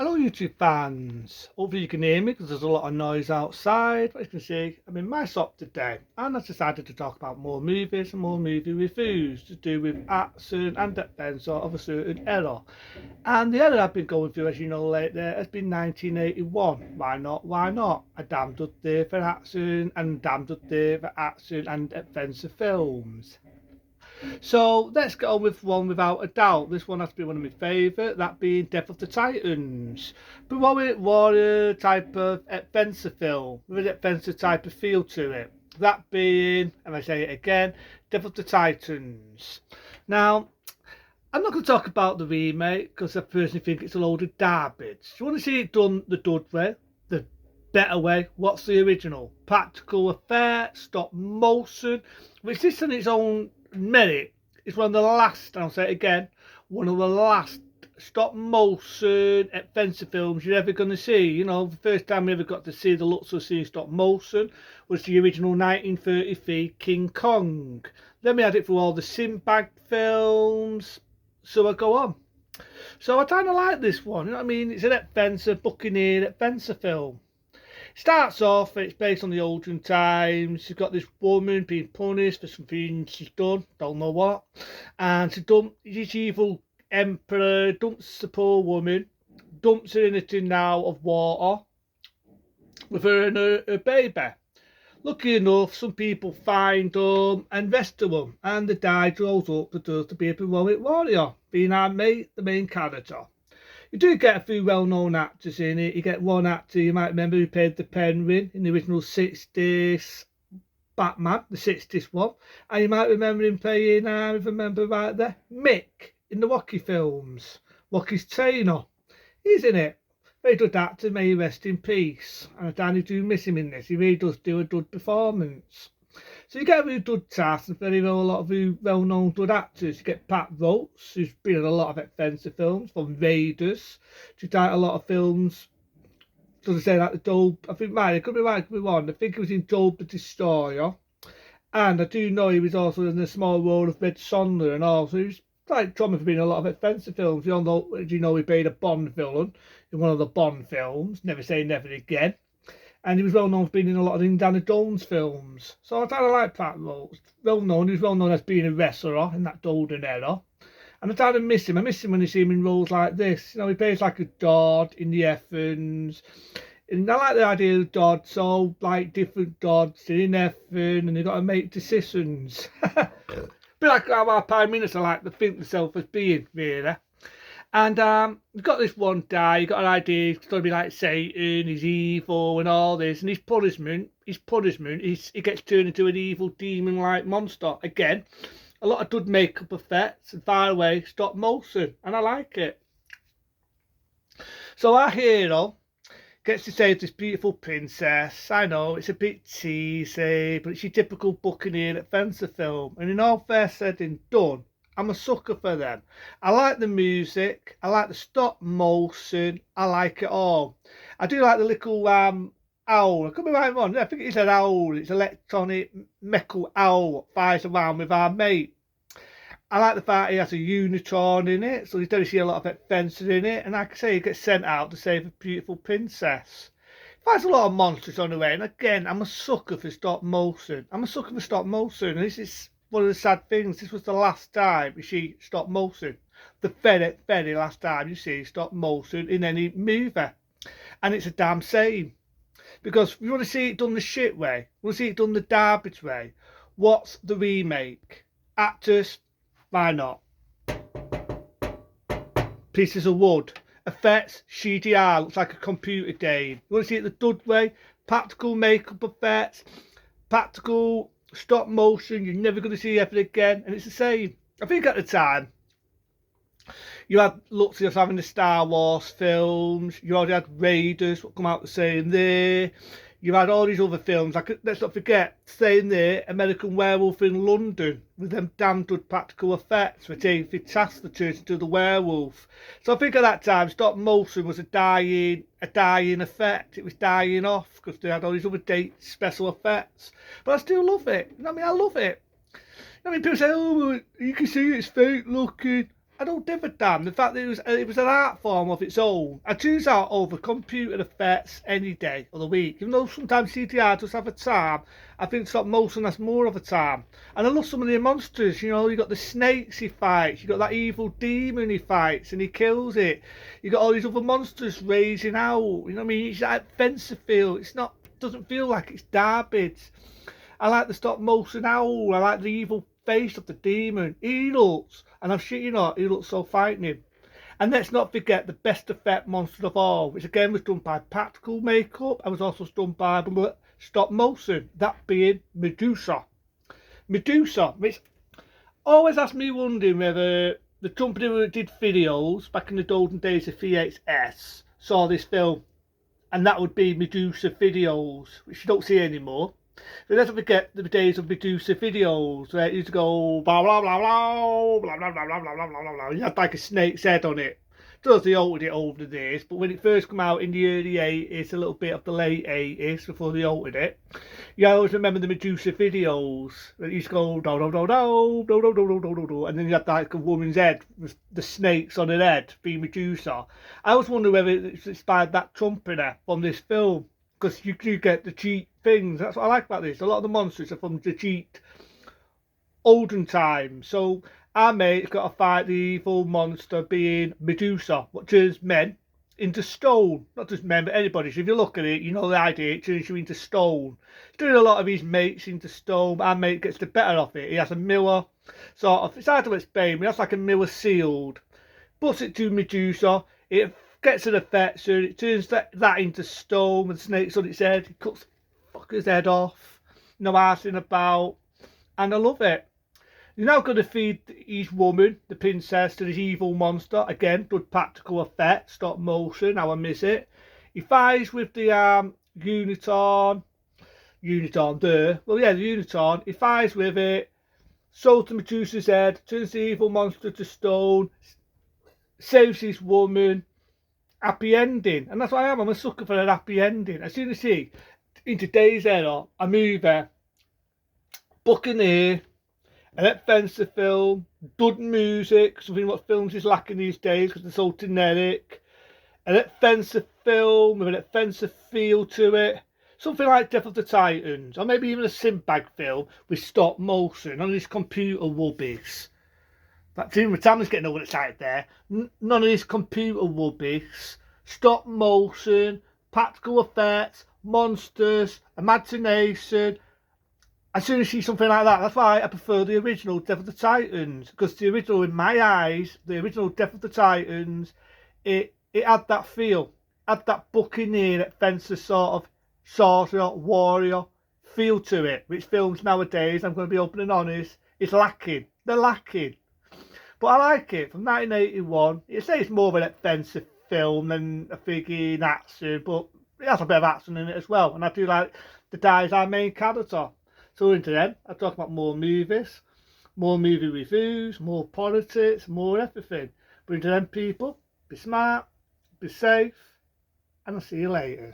Hello YouTube fans, hopefully you can hear me because there's a lot of noise outside. But as you can see, I'm in my shop today and I've decided to talk about more movies and more movie reviews to do with action and adventure of a certain era. And the era I've been going through, as you know lately, has been 1981. Why not? Why not? A damn good day for action and a damn good day for action and adventure films. So let's get on with one without a doubt. This one has to be one of my favourite, that being Death of the Titans. But what a type of adventure film, with an adventure type of feel to it. That being, and I say it again, Death of the Titans. Now, I'm not going to talk about the remake because I personally think it's a load of garbage. You want to see it done the good way, the better way. What's the original? Practical effects, stop motion, which this on its own merit is one of the last, and I'll say it again, one of the last stop motion adventure films you're ever going to see. You know, the first time we ever got to see the looks of seeing stop motion was the original 1933 King Kong. Then we had it for all the Sinbad films. So I go on. So I kind of like this one. You know what I mean? It's an adventure, buccaneer adventure film. Starts off, it's based on the olden times. You've got this woman being punished for something she's done, don't know what. And this evil emperor dumps the poor woman, dumps her in a tin now of water with her and her baby. Lucky enough, some people find them and rescue them, and the guy draws up the does to be a heroic warrior, being our mate, the main character. You do get a few well-known actors in it. You get one actor you might remember who played the Penguin in the original 60s Batman, the 60s one. And you might remember him playing, if I remember right there, Mick in the Rocky films. Rocky's trainer. He's in it. Very good actor, may he rest in peace. And I do miss him in this. He really does do a good performance. So you get a really good cast and a lot of well-known good actors. You get Pat Roach, who's been in a lot of adventure films, from Raiders to a lot of films. Does I say like the Job? I think right, it could be right, it could be wrong. I think he was in Job the Destroyer, and I do know he was also in the small role of Red Sonner, and also he was like Tom for being in a lot of adventure films. You know he played a Bond villain in one of the Bond films. Never Say Never Again. And he was well known for being in a lot of Indiana Jones films. So I kind of like Pat Roach. He was well known as being a wrestler in that golden era. And I kind of miss him. I miss him when you see him in roles like this. You know, he plays like a Dodd in the Effins. And I like the idea of Dodd, so like different Dodds in Effin, and they've got to make decisions. Bit like how our Prime Minister like to think themselves as being, really. And you've got this one guy, you've got an idea, he's going to be like Satan, he's evil and all this, and his punishment, he gets turned into an evil demon-like monster. Again, a lot of good makeup effects, and far away, stop motion, and I like it. So our hero gets to save this beautiful princess. I know, it's a bit cheesy, but it's your typical buccaneer adventure film, and in all fair said and done, I'm a sucker for them. I like the music, I like the stop motion, I like it all. I do like the little owl. I could be right on. I think it's an owl. It's electronic metal owl that flies around with our mate. I like the fact he has a Unitron in it, so you don't see a lot of adventure in it. And like I say, he gets sent out to save a beautiful princess. There's a lot of monsters on the way, and again, I'm a sucker for stop motion. I'm a sucker for stop motion, and this is one of the sad things. This was the last time you see stop motion. The very, very last time you see stop motion in any movie. And it's a damn shame. Because if you want to see it done the shit way, you want to see it done the garbage way, what's the remake? Actors, why not? Pieces of wood. Effects, CGI, looks like a computer game. You want to see it the good way? Practical makeup effects, practical stop motion, you're never going to see ever again, and it's the same. I think at the time you had looks of having the Star Wars films, you already had Raiders what come out the same there, you had all these other films, like let's not forget saying there American Werewolf in London with them damn good practical effects for David Tasker turns into the werewolf. So I think at that time stop motion was a dying effect. It was dying off because they had all these other special effects. But I still love it. You know what I mean? I love it. I mean, people say, oh, well, you can see it's fake looking. I don't give a damn. The fact that it was an art form of its own. I choose that over computer effects any day of the week. Even though sometimes CGI does have a charm, I think stop motion has more of a charm. And I love some of the monsters. You know, you got the snakes he fights, you got that evil demon he fights and he kills it. You got all these other monsters raising out. You know what I mean? It's like Fencerfield. It's not. Doesn't feel like it's garbage. I like the stop motion owl. I like the evil face of the demon. He looks, and I'm shit you not, he looks so frightening. And let's not forget the best effect monster of all, which again was done by practical makeup and was also done by stop motion, that being Medusa. Medusa, which always has me wondering whether the company that did videos back in the golden days of VHS saw this film, and that would be Medusa videos, which you don't see anymore. But let's not forget the days of Medusa videos where it used to go blah blah blah blah blah blah blah blah blah blah blah blah. You had like a snake's head on it. Does they altered it over the days, but when it first came out in the early 80s, a little bit of the late 80s before they altered it, you always remember the Medusa videos. It used to go do do do do do do do do do do, and then you had like a woman's head with the snakes on her head being Medusa. I always wonder whether it's inspired that trumpeter from this film, because you do get the cheat things. That's what I like about this. A lot of the monsters are from the cheat olden times. So our mate's got to fight the evil monster being Medusa, what turns men into stone. Not just men, but anybody. So if you look at it, you know the idea, it turns you into stone. He's doing a lot of his mates into stone. Our mate gets the better of it. He has a mirror, sort of, it's hard to explain, but he has like a mirror sealed. Puts it to Medusa, it gets an effect, so it turns that into stone with snakes on its head. It cuts the fucker's head off. No arsing about. And I love it. He's now going to feed his woman, the princess, to this evil monster. Again, good practical effect, stop motion, how I miss it. He fights with the Unicorn, there. Well, yeah, the Unicorn. He fights with it, sews to Medusa's head, turns the evil monster to stone, saves his woman. Happy ending. And that's what I am. I'm a sucker for an happy ending. As soon as he, in today's era, a movie, Buccaneer, an adventure film, good music, something what films is lacking these days because they're so generic. An adventure film with an adventure feel to it. Something like Death of the Titans, or maybe even a Sinbad film with stop motion on these computer wubbies. That team with Tamlin's getting over excited there. None of these computer wubbies. Stop motion, practical effects, monsters, imagination. As soon as you see something like that, that's why I prefer the original Death of the Titans. Because the original, in my eyes, the original Death of the Titans, it had that feel. Had that Buccaneer, adventure sort of sorcerer, warrior feel to it. Which films nowadays, I'm going to be open and honest, is lacking. They're lacking. But I like it. From 1981, you say it's more of an adventure film than a frigging action, but it has a bit of action in it as well. And I do like the guy's our main character. So into then, I talk about more movies, more movie reviews, more politics, more everything. But into then, people, be smart, be safe, and I'll see you later.